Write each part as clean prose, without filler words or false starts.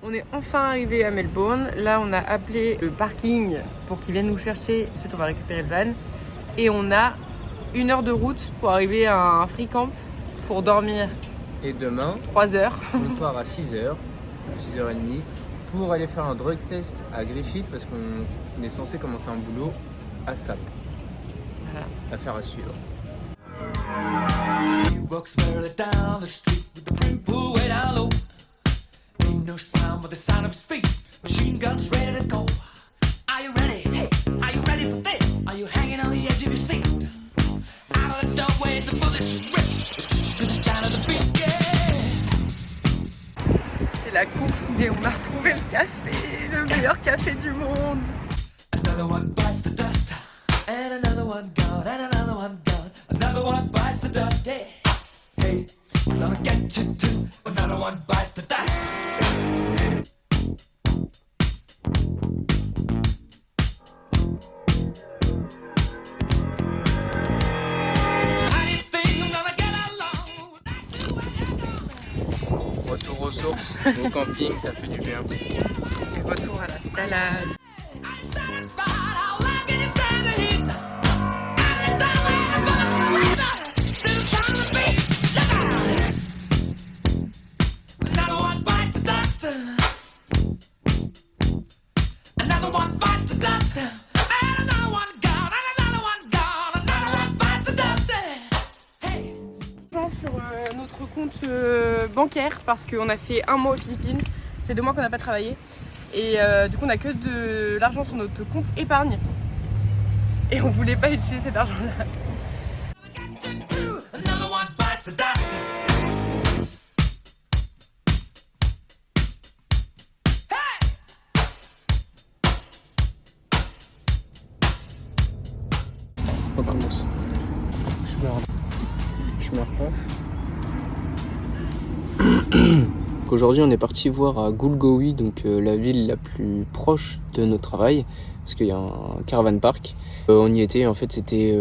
On est enfin arrivé à Melbourne. Là, on a appelé le parking pour qu'ils viennent nous chercher. Ensuite, on va récupérer le van. Et on a 1 heure de route pour arriver à un free camp pour dormir. Et demain, 3 heures. on part à 6h, 6h30, pour aller faire un drug test à Griffith parce qu'on est censé commencer un boulot à SAP. Voilà. Affaire à suivre. No sound but the sound of speed. Machine guns ready to go. Are you ready? Hey, are you ready for this? Are you hanging on the edge of your seat? Out of the doorway, the bullets rip to the sound of the beat. Yeah. C'est la course, mais on a retrouvé le café, le meilleur café du monde. Another one bites the dust, and another one gone, and another one gone. Another one bites the dust. Hey, hey, I'm gonna get you too. Another one bites the dust. Retour aux sources, au camping, ça fait du bien. Et retour à la salade. Sur notre compte bancaire parce qu'on a fait 1 mois aux Philippines, ça fait 2 mois qu'on n'a pas travaillé et du coup on a que de l'argent sur notre compte épargne et on voulait pas utiliser cet argent là. On commence. Je meurs prof. Aujourd'hui on est parti voir à Gulgowi, donc la ville la plus proche de notre travail, parce qu'il y a un caravan park. On y était, en fait c'était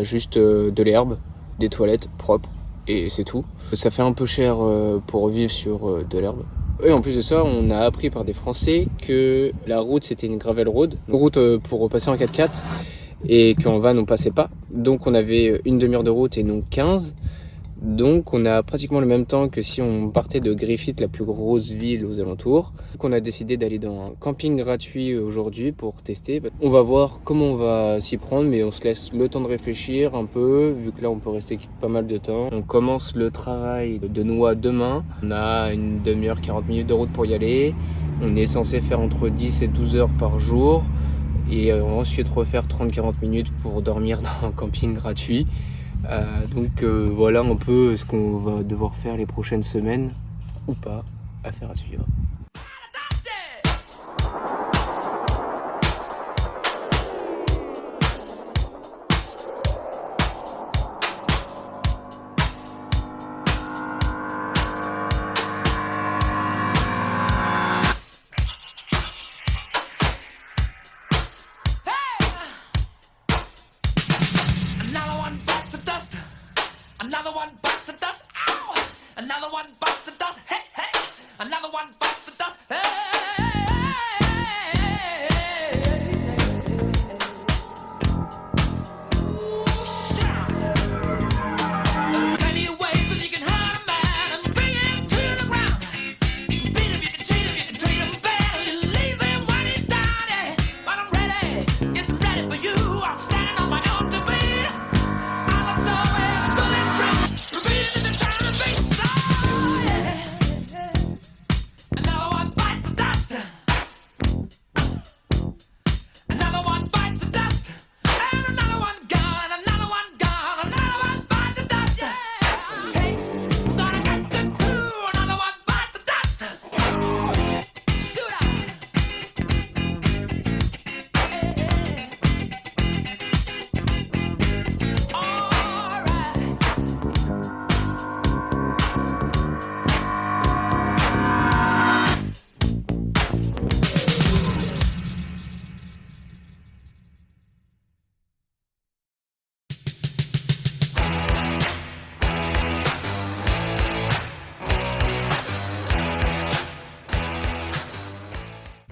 juste de l'herbe, des toilettes propres et c'est tout. Ça fait un peu cher pour vivre sur de l'herbe. Et en plus de ça, on a appris par des Français que la route c'était une gravel road, une route pour passer en 4x4 et qu'en van on passait pas. Donc on avait une demi-heure de route et non 15. Donc on a pratiquement le même temps que si on partait de Griffith, la plus grosse ville aux alentours. Donc on a décidé d'aller dans un camping gratuit aujourd'hui pour tester. On va voir comment on va s'y prendre, mais on se laisse le temps de réfléchir un peu, vu que là on peut rester pas mal de temps. On commence le travail de Noix demain. On a une demi-heure, 40 minutes de route pour y aller. On est censé faire entre 10 et 12 heures par jour. Et ensuite refaire 30-40 minutes pour dormir dans un camping gratuit. Voilà un peu ce qu'on va devoir faire les prochaines semaines, ou pas, affaire à suivre. Another one bites the dust. Ow! Another one bites the dust. Hey, hey! Another one bites the dust. Hey! Ooh, shout! There are plenty of ways that you can hurt a man and bring him to the ground. You can beat him, you can cheat him, you can treat him bad, you leave him when he's down. Yeah. But I'm ready, yes, I'm ready for you. I'm standing on my own two feet. Out of the way, bullets rip, repeating the sound of beats. Oh, yeah. Another one bites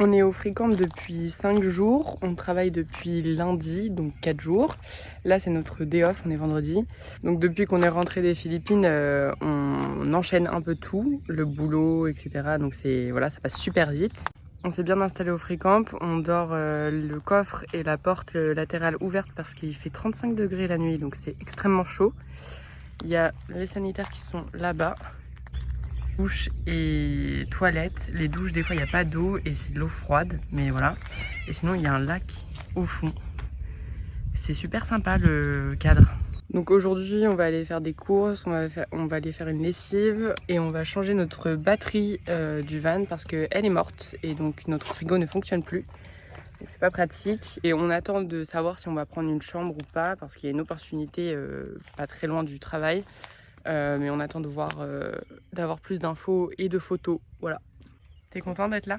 On est au Free-Camp depuis 5 jours, on travaille depuis lundi, donc 4 jours. Là c'est notre day off, on est vendredi. Donc depuis qu'on est rentré des Philippines, on enchaîne un peu tout, le boulot, etc. Donc voilà, ça passe super vite. On s'est bien installé au Free-Camp, on dort le coffre et la porte latérale ouverte parce qu'il fait 35 degrés la nuit, donc c'est extrêmement chaud. Il y a les sanitaires qui sont là-bas. Douche et toilette. Les douches, des fois, il n'y a pas d'eau et c'est de l'eau froide, mais voilà. Et sinon, il y a un lac au fond. C'est super sympa le cadre. Donc aujourd'hui, on va aller faire des courses, on va aller faire une lessive et on va changer notre batterie du van parce qu'elle est morte et donc notre frigo ne fonctionne plus. Donc c'est pas pratique et on attend de savoir si on va prendre une chambre ou pas parce qu'il y a une opportunité pas très loin du travail. Mais on attend de voir, d'avoir plus d'infos et de photos. Voilà. T'es content d'être là?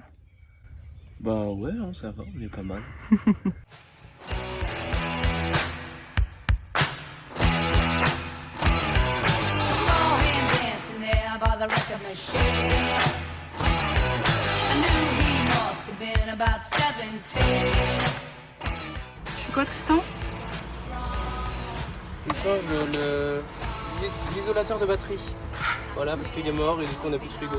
Bah ouais, hein, ça va, on est pas mal. Tu fais quoi, Tristan? Je change l'isolateur de batterie. Voilà, parce qu'il est mort et du coup on a plus de frigo.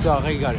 Ça régale.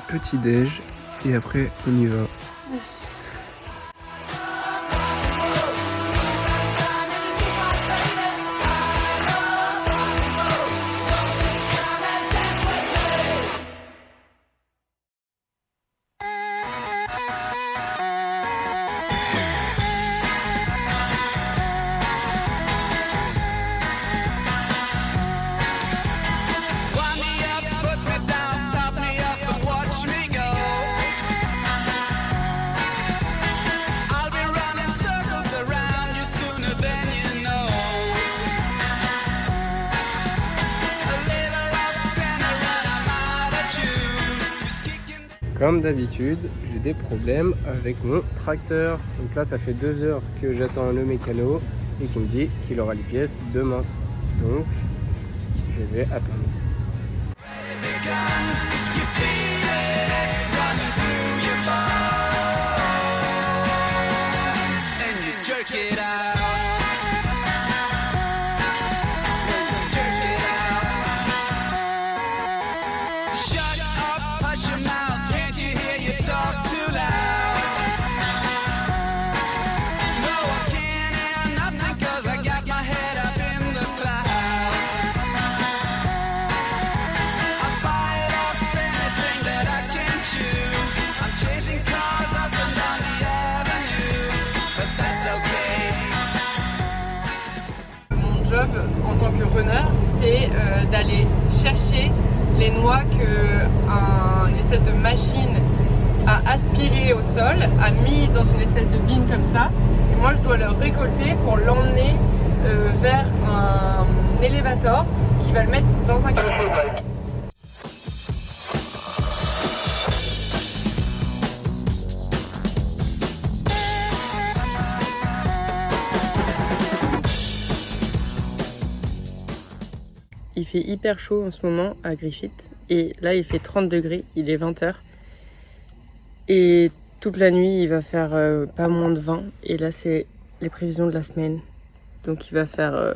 Petit déj et après on y va. Comme d'habitude, j'ai des problèmes avec mon tracteur. Donc là, ça fait 2 heures que j'attends le mécano et qu'il me dit qu'il aura les pièces demain. Donc, je vais attendre. aller chercher les noix qu'une espèce de machine a aspiré au sol, a mis dans une espèce de bine comme ça. Et moi je dois le récolter pour l'emmener vers un élévateur qui va le mettre dans un camion. Il fait hyper chaud en ce moment à Griffith et là il fait 30 degrés, il est 20h et toute la nuit il va faire pas moins de 20 et là c'est les prévisions de la semaine donc il va faire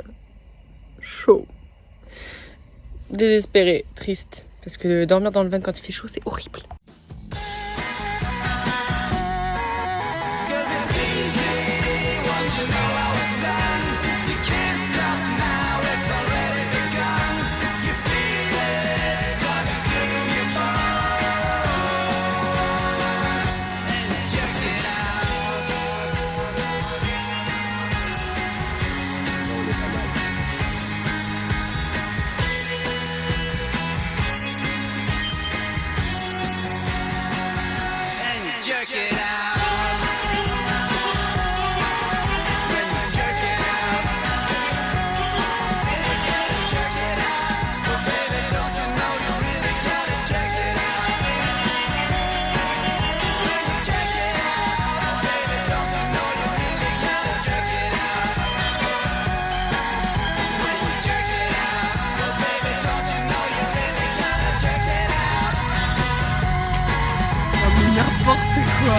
chaud. Désespéré, triste parce que dormir dans le van quand il fait chaud c'est horrible. N'importe quoi.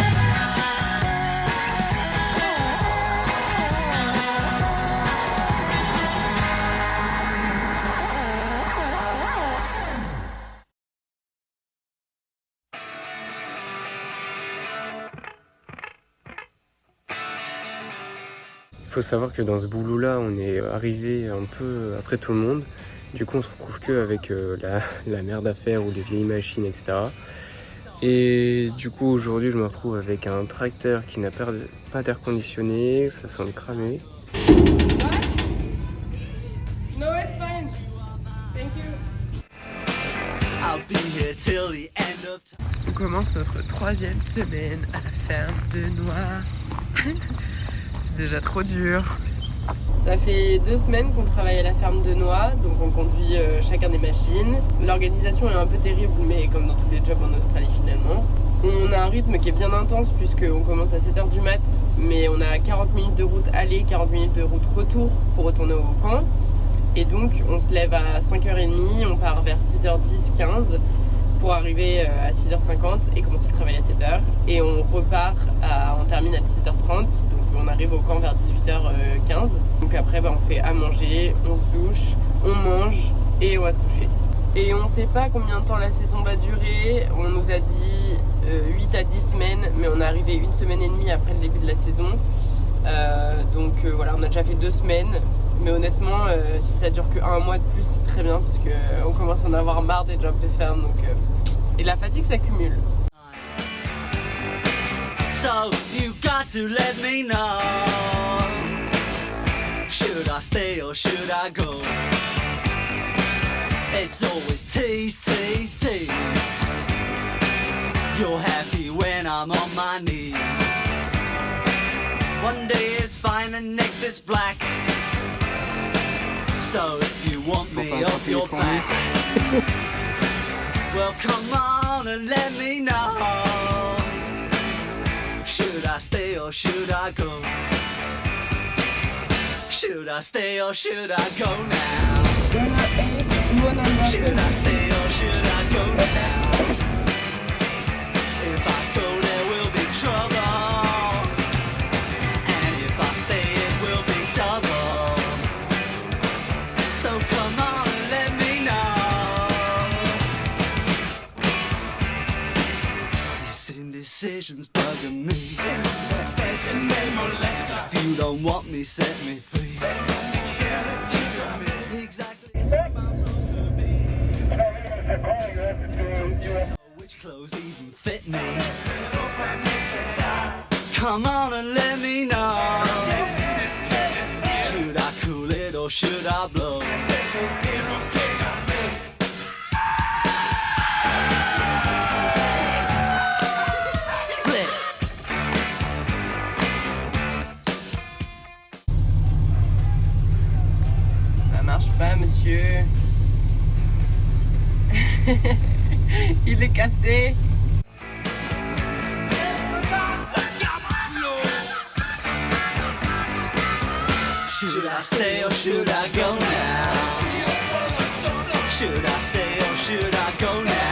Il faut savoir que dans ce boulot-là, on est arrivé un peu après tout le monde. Du coup, on se retrouve qu'avec la merde à faire ou les vieilles machines, etc. Et du coup, aujourd'hui, je me retrouve avec un tracteur qui n'a pas d'air conditionné, ça semble cramé. No, it's fine. Thank you. On commence notre 3e semaine à la ferme de noix. C'est déjà trop dur. Ça fait 2 semaines qu'on travaille à la ferme de noix, donc on conduit chacun des machines. L'organisation est un peu terrible, mais comme dans tous les jobs en Australie finalement. On a un rythme qui est bien intense puisqu'on commence à 7h du mat, mais on a 40 minutes de route aller, 40 minutes de route retour pour retourner au camp. Et donc on se lève à 5h30, on part vers 6h10, 15 pour arriver à 6h50 et commencer le travail à 7h. Et on repart, on termine à 17h30, donc on arrive au camp vers 18h15. Donc après on fait à manger, on se douche, on mange et on va se coucher. Et on sait pas combien de temps la saison va durer, on nous a dit 8 à 10 semaines, mais on est arrivé 1 semaine et demie après le début de la saison. Donc voilà, on a déjà fait 2 semaines. Mais honnêtement, si ça dure que 1 mois de plus, c'est très bien parce qu'on commence à en avoir marre des jobs de ferme. Donc, et la fatigue s'accumule. So you got to let me know. Should I stay or should I go? It's always tease, tease, tease. You're happy when I'm on my knees. One day it's fine and next it's black. So if you want me off your back, well come on and let me know. Should I stay or should I go? Should I stay or should I go now? Should I stay or should I go now? If I go there will be trouble, and if I stay it will be double. So come on and let me know. This indecision's bugging me. Indecision may molest. If you don't want me, set me free. Exactly what I'm supposed to be. Which clothes even fit me? Come on and let me know. Should I cool it or should I blow? pas, monsieur. Il est cassé. Should I stay or should I go now? Should I stay or should I go now?